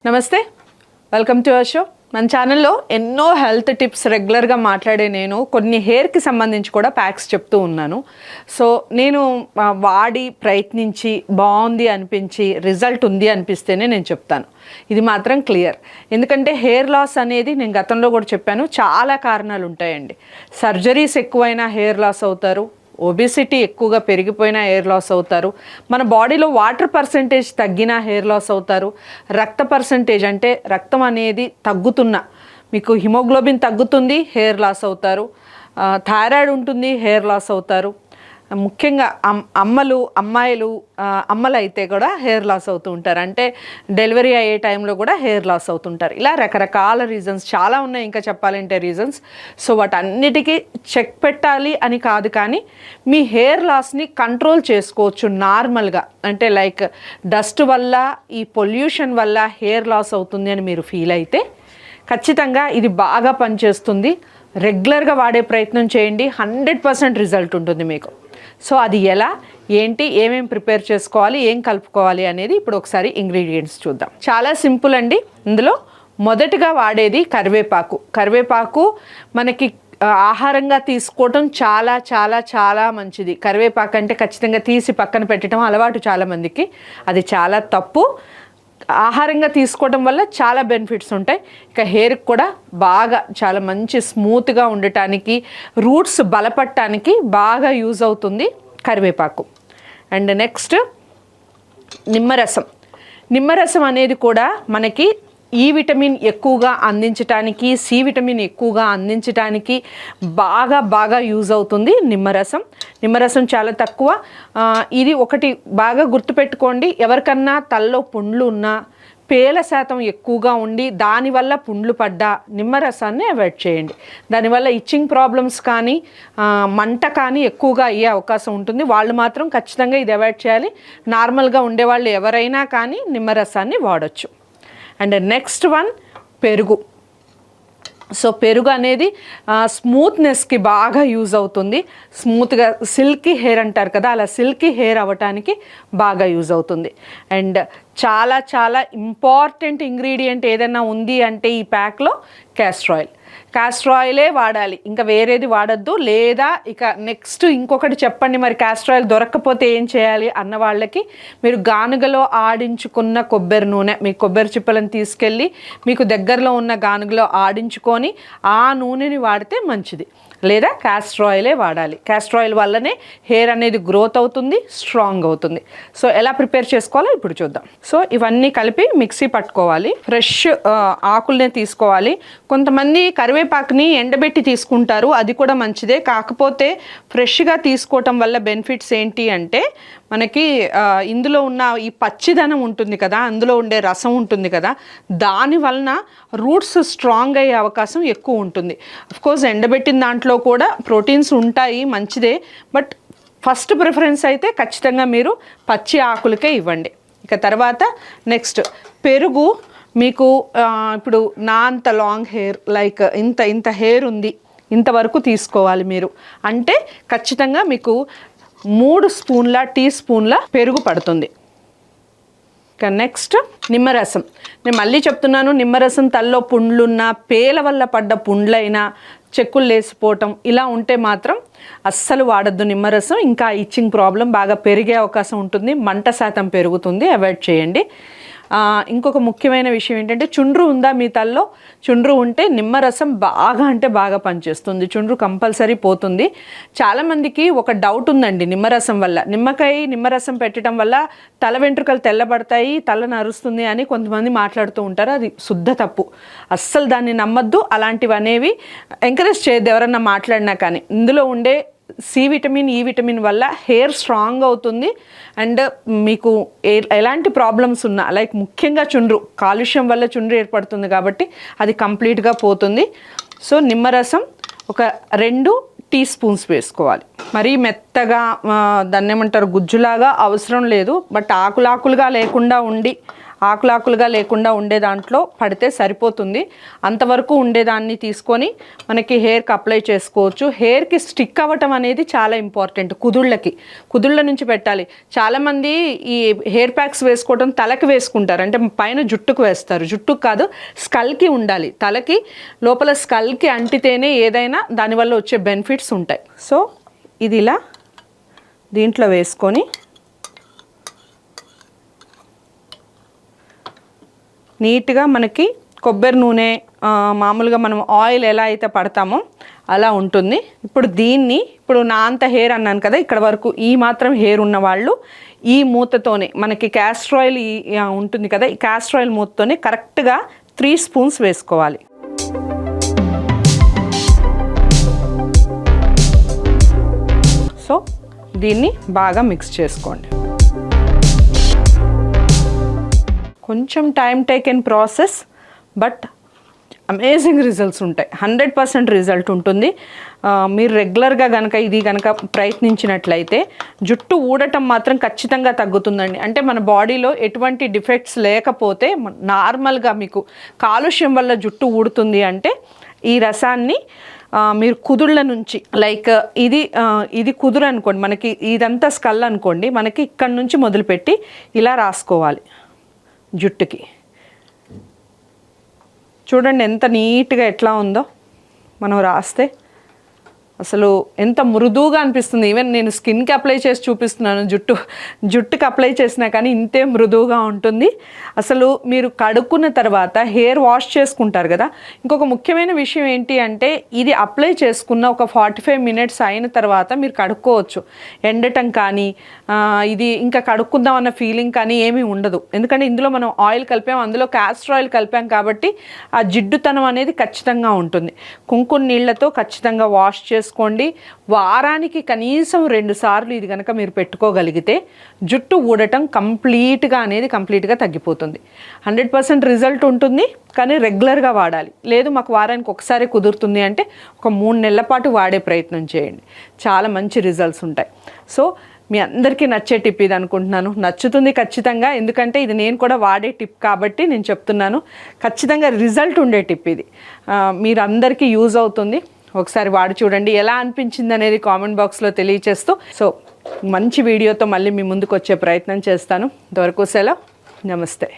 నమస్తే, welcome to our show. మన ఛానల్లో ఎన్నో హెల్త్ టిప్స్ రెగ్యులర్గా మాట్లాడే నేను కొన్ని హెయిర్కి సంబంధించి కూడా ప్యాక్స్ చెప్తూ ఉన్నాను. సో నేను వాడి ప్రయత్నించి బాగుంది అనిపించి రిజల్ట్ ఉంది అనిపిస్తేనే నేను చెప్తాను. ఇది మాత్రం క్లియర్. ఎందుకంటే హెయిర్ లాస్ అనేది నేను గతంలో కూడా చెప్పాను, చాలా కారణాలు ఉంటాయండి. సర్జరీస్ ఎక్కువైనా హెయిర్ లాస్ అవుతారు, ఒబిసిటీ ఎక్కువగా పెరిగిపోయినా హెయిర్ లాస్ అవుతారు, మన బాడీలో వాటర్ పర్సంటేజ్ తగ్గినా హెయిర్ లాస్ అవుతారు, రక్త పర్సంటేజ్ అంటే రక్తం అనేది తగ్గుతున్నా మీకు హిమోగ్లోబిన్ తగ్గుతుంది, హెయిర్ లాస్ అవుతారు, థైరాయిడ్ ఉంటుంది, హెయిర్ లాస్ అవుతారు. ముఖ్యంగా అమ్మలు అయితే కూడా హెయిర్ లాస్ అవుతూ ఉంటారు. అంటే డెలివరీ అయ్యే టైంలో కూడా హెయిర్ లాస్ అవుతుంటారు. ఇలా రకరకాల రీజన్స్ చాలా ఉన్నాయి, ఇంకా చెప్పాలంటే రీజన్స్. సో వాటన్నిటికీ చెక్ పెట్టాలి అని కాదు, కానీ మీ హెయిర్ లాస్ని కంట్రోల్ చేసుకోవచ్చు నార్మల్గా. అంటే లైక్ డస్ట్ వల్ల, ఈ పొల్యూషన్ వల్ల హెయిర్ లాస్ అవుతుంది అని మీరు ఫీల్ అయితే ఖచ్చితంగా ఇది బాగా పనిచేస్తుంది. రెగ్యులర్గా వాడే ప్రయత్నం చేయండి, 100% రిజల్ట్ ఉంటుంది మీకు. సో అది ఎలా, ఏంటి, ఏమేమి ప్రిపేర్ చేసుకోవాలి, ఏం కలుపుకోవాలి అనేది ఇప్పుడు ఒకసారి ఇంగ్రీడియంట్స్ చూద్దాం. చాలా సింపుల్ అండి. ఇందులో మొదటగా వాడేది కరివేపాకు. కరివేపాకు మనకి ఆహారంగా తీసుకోవటం చాలా చాలా చాలా మంచిది. కరివేపాకు అంటే ఖచ్చితంగా తీసి పక్కన పెట్టడం అలవాటు చాలామందికి, అది చాలా తప్పు. ఆహారంగా తీసుకోవడం వల్ల చాలా బెనిఫిట్స్ ఉంటాయి. ఇక హెయిర్కి కూడా బాగా చాలా మంచి స్మూత్గా ఉండటానికి, రూట్స్ బలపడటానికి బాగా యూజ్ అవుతుంది కరివేపాకు. అండ్ నెక్స్ట్ నిమ్మరసం. నిమ్మరసం అనేది కూడా మనకి ఈ విటమిన్ ఎక్కువగా అందించటానికి, సి విటమిన్ ఎక్కువగా అందించటానికి బాగా యూజ్ అవుతుంది నిమ్మరసం. నిమ్మరసం చాలా తక్కువ. ఇది ఒకటి బాగా గుర్తుపెట్టుకోండి, ఎవరికన్నా తలలో పుండ్లు ఉన్నా, పేల శాతం ఎక్కువగా ఉండి దానివల్ల పుండ్లు పడ్డా నిమ్మరసాన్ని అవాయిడ్ చేయండి. దానివల్ల ఇచ్చింగ్ ప్రాబ్లమ్స్ కానీ మంట కానీ ఎక్కువగా అయ్యే అవకాశం ఉంటుంది. వాళ్ళు మాత్రం ఖచ్చితంగా ఇది అవాయిడ్ చేయాలి. నార్మల్గా ఉండేవాళ్ళు ఎవరైనా కానీ నిమ్మరసాన్ని వాడచ్చు. అండ్ నెక్స్ట్ వన్ పెరుగు. సో పెరుగు అనేది స్మూత్నెస్కి బాగా యూజ్ అవుతుంది. స్మూత్గా సిల్కీ హెయిర్ అంటారు కదా, అలా సిల్కీ హెయిర్ అవ్వటానికి బాగా యూజ్ అవుతుంది. అండ్ చాలా చాలా ఇంపార్టెంట్ ఇంగ్రీడియంట్ ఏదైనా ఉంది అంటే ఈ ప్యాక్లో క్యాస్టర్ ఆయిల్. క్యాస్టర్ ఆయిలే వాడాలి, ఇంకా వేరేది వాడద్దు. లేదా ఇక నెక్స్ట్ ఇంకొకటి చెప్పండి, మరి క్యాస్టర్ ఆయిల్ దొరక్కపోతే ఏం చేయాలి అన్న వాళ్ళకి, మీరు గానుగలో ఆడించుకున్న కొబ్బరి నూనె, మీ కొబ్బరి చిప్పలను తీసుకెళ్ళి మీకు దగ్గరలో ఉన్న గానుగలో ఆడించుకొని ఆ నూనెని వాడితే మంచిది. లేదా క్యాస్టర్ ఆయిలే వాడాలి. క్యాస్టర్ ఆయిల్ వల్లనే హెయిర్ అనేది గ్రోత్ అవుతుంది, స్ట్రాంగ్ అవుతుంది. సో ఎలా ప్రిపేర్ చేసుకోవాలో ఇప్పుడు చూద్దాం. సో ఇవన్నీ కలిపి మిక్సీ పట్టుకోవాలి. ఫ్రెష్ ఆకులనే తీసుకోవాలి. కొంతమంది కరివేపాకుని ఎండబెట్టి తీసుకుంటారు, అది కూడా మంచిదే. కాకపోతే ఫ్రెష్గా తీసుకోవటం వల్ల బెనిఫిట్స్ ఏంటి అంటే, మనకి ఇందులో ఉన్న ఈ పచ్చిదనం ఉంటుంది కదా, అందులో ఉండే రసం ఉంటుంది కదా, దాని వలన రూట్స్ స్ట్రాంగ్ అయ్యే అవకాశం ఎక్కువ ఉంటుంది. అఫ్కోర్స్ ఎండబెట్టిన దాంట్లో కూడా ప్రోటీన్స్ ఉంటాయి, మంచిదే. బట్ ఫస్ట్ ప్రిఫరెన్స్ అయితే ఖచ్చితంగా మీరు పచ్చి ఆకులకే ఇవ్వండి. ఇక తర్వాత నెక్స్ట్ పెరుగు. మీకు ఇప్పుడు నా అంత లాంగ్ హెయిర్, లైక్ ఇంత హెయిర్ ఉంది, ఇంతవరకు తీసుకోవాలి మీరు అంటే ఖచ్చితంగా మీకు 3 టీ స్పూన్ల పెరుగు పడుతుంది. ఇక నెక్స్ట్ నిమ్మరసం. నేను మళ్ళీ చెప్తున్నాను, నిమ్మరసం తల్లో పుండ్లున్నా, పేల వల్ల పడ్డ పుండ్లైనా, చెక్కులు లేసిపోవటం ఇలా ఉంటే మాత్రం అస్సలు వాడద్దు నిమ్మరసం. ఇంకా ఇచ్చింగ్ ప్రాబ్లం బాగా పెరిగే అవకాశం ఉంటుంది, మంట శాతం పెరుగుతుంది, అవాయిడ్ చేయండి. ఇంకొక ముఖ్యమైన విషయం ఏంటంటే, చుండ్రు ఉందా మీ తల్లో? చుండ్రు ఉంటే నిమ్మరసం బాగా పనిచేస్తుంది, చుండ్రు కంపల్సరీ పోతుంది. చాలామందికి ఒక డౌట్ ఉందండి నిమ్మరసం వల్ల. నిమ్మరసం పెట్టడం వల్ల తల వెంట్రుకలు తెల్లబడతాయి, తల నరుస్తుంది అని కొంతమంది మాట్లాడుతూ ఉంటారు. అది శుద్ధ తప్పు. అస్సలు దాన్ని నమ్మద్దు. అలాంటివి అనేవి ఎంకరేజ్ చేయొద్దు ఎవరన్నా మాట్లాడినా కానీ. ఇందులో ఉండే సి విటమిన్, ఈ విటమిన్ వల్ల హెయిర్ స్ట్రాంగ్ అవుతుంది. అండ్ మీకు ఎలాంటి ప్రాబ్లమ్స్ ఉన్నా, లైక్ ముఖ్యంగా చుండ్రు, కాలుష్యం వల్ల చుండ్రు ఏర్పడుతుంది కాబట్టి అది కంప్లీట్గా పోతుంది. సో నిమ్మరసం ఒక 2 టీ స్పూన్స్ వేసుకోవాలి. మరీ మెత్తగా దాన్ని ఏమంటారు గుజ్జులాగా అవసరం లేదు. బట్ ఆకులుగా లేకుండా ఉండి ఆకులాకులుగా లేకుండా ఉండే దాంట్లో పడితే సరిపోతుంది. అంతవరకు ఉండేదాన్ని తీసుకొని మనకి హెయిర్కి అప్లై చేసుకోవచ్చు. హెయిర్కి స్టిక్ అవ్వటం అనేది చాలా ఇంపార్టెంట్. కుదుళ్ళ నుంచి పెట్టాలి. చాలామంది ఈ హెయిర్ ప్యాక్స్ వేసుకోవడం తలకి వేసుకుంటారు, అంటే పైన జుట్టుకు వేస్తారు. జుట్టుకు కాదు, స్కల్కి ఉండాలి. తలకి లోపల స్కల్కి అంటితేనే ఏదైనా దానివల్ల వచ్చే బెనిఫిట్స్ ఉంటాయి. సో ఇది ఇలా దీంట్లో వేసుకొని నీట్గా మనకి కొబ్బరి నూనె మామూలుగా మనం ఆయిల్ ఎలా అయితే పడతామో అలా ఉంటుంది. ఇప్పుడు నా అంత హెయిర్ అన్నాను కదా, ఇక్కడ వరకు ఈ మాత్రం హెయిర్ ఉన్న వాళ్ళు ఈ మూతతోనే, మనకి క్యాస్టర్ ఆయిల్ ఉంటుంది కదా, ఈ క్యాస్టర్ ఆయిల్ మూతతోనే కరెక్ట్గా 3 స్పూన్స్ వేసుకోవాలి. సో దీన్ని బాగా మిక్స్ చేసుకోండి. కొంచెం time taken process, but amazing results ఉంటాయి. 100% రిజల్ట్ ఉంటుంది. మీరు రెగ్యులర్గా కనుక ఇది ప్రయత్నించినట్లయితే జుట్టు ఊడటం మాత్రం ఖచ్చితంగా తగ్గుతుందండి. అంటే మన బాడీలో ఎటువంటి డిఫెక్ట్స్ లేకపోతే, నార్మల్గా మీకు కాలుష్యం వల్ల జుట్టు ఊడుతుంది అంటే ఈ రసాన్ని మీరు కుదుళ్ళ నుంచి, లైక్ ఇది కుదురు అనుకోండి, మనకి ఇదంతా స్కల్ అనుకోండి, మనకి ఇక్కడ నుంచి మొదలుపెట్టి ఇలా రాసుకోవాలి జుట్టుకి. చూడండి ఎంత నీట్గా ఎట్లా ఉందో మనం రాస్తే. అసలు ఎంత మృదువుగా అనిపిస్తుంది. ఈవెన్ నేను స్కిన్కి అప్లై చేసి చూపిస్తున్నాను, జుట్టుకి అప్లై చేసినా కానీ ఇంతే మృదువుగా ఉంటుంది. అసలు మీరు కడుక్కున్న తర్వాత హెయిర్ వాష్ చేసుకుంటారు కదా, ఇంకొక ముఖ్యమైన విషయం ఏంటి అంటే ఇది అప్లై చేసుకున్న ఒక 45 మినిట్స్ అయిన తర్వాత మీరు కడుక్కోవచ్చు. ఎండటం కానీ ఇది ఇంకా కడుక్కుందాం అన్న ఫీలింగ్ కానీ ఏమీ ఉండదు. ఎందుకంటే ఇందులో మనం ఆయిల్ కలిపాం, అందులో క్యాస్టర్ ఆయిల్ కలిపాం కాబట్టి ఆ జిడ్డుతనం అనేది ఖచ్చితంగా ఉంటుంది. కుంకుమ నీళ్లతో ఖచ్చితంగా వాష్ చేసుకోండి. వారానికి కనీసం 2 సార్లు ఇది కనుక మీరు పెట్టుకోగలిగితే జుట్టు ఊడటం కంప్లీట్గా తగ్గిపోతుంది. 100% రిజల్ట్ ఉంటుంది, కానీ రెగ్యులర్గా వాడాలి. లేదు మాకు వారానికి ఒకసారి కుదురుతుంది అంటే ఒక 3 నెలల పాటు వాడే ప్రయత్నం చేయండి. చాలా మంచి రిజల్ట్స్ ఉంటాయి. సో మీ అందరికీ నచ్చే టిప్ ఇది అనుకుంటున్నాను. నచ్చుతుంది ఖచ్చితంగా, ఎందుకంటే ఇది నేను కూడా వాడే టిప్ కాబట్టి నేను చెప్తున్నాను. ఖచ్చితంగా రిజల్ట్ ఉండే టిప్ ఇది. మీరు అందరికీ యూజ్ అవుతుంది. ఒకసారి వాడి చూడండి, ఎలా అనిపించింది అనేది కామెంట్ బాక్స్లో తెలియచేస్తూ. సో మంచి వీడియోతో మళ్ళీ మీ ముందుకు వచ్చే ప్రయత్నం చేస్తాను. ఇంతవరకు సెలవు, నమస్తే.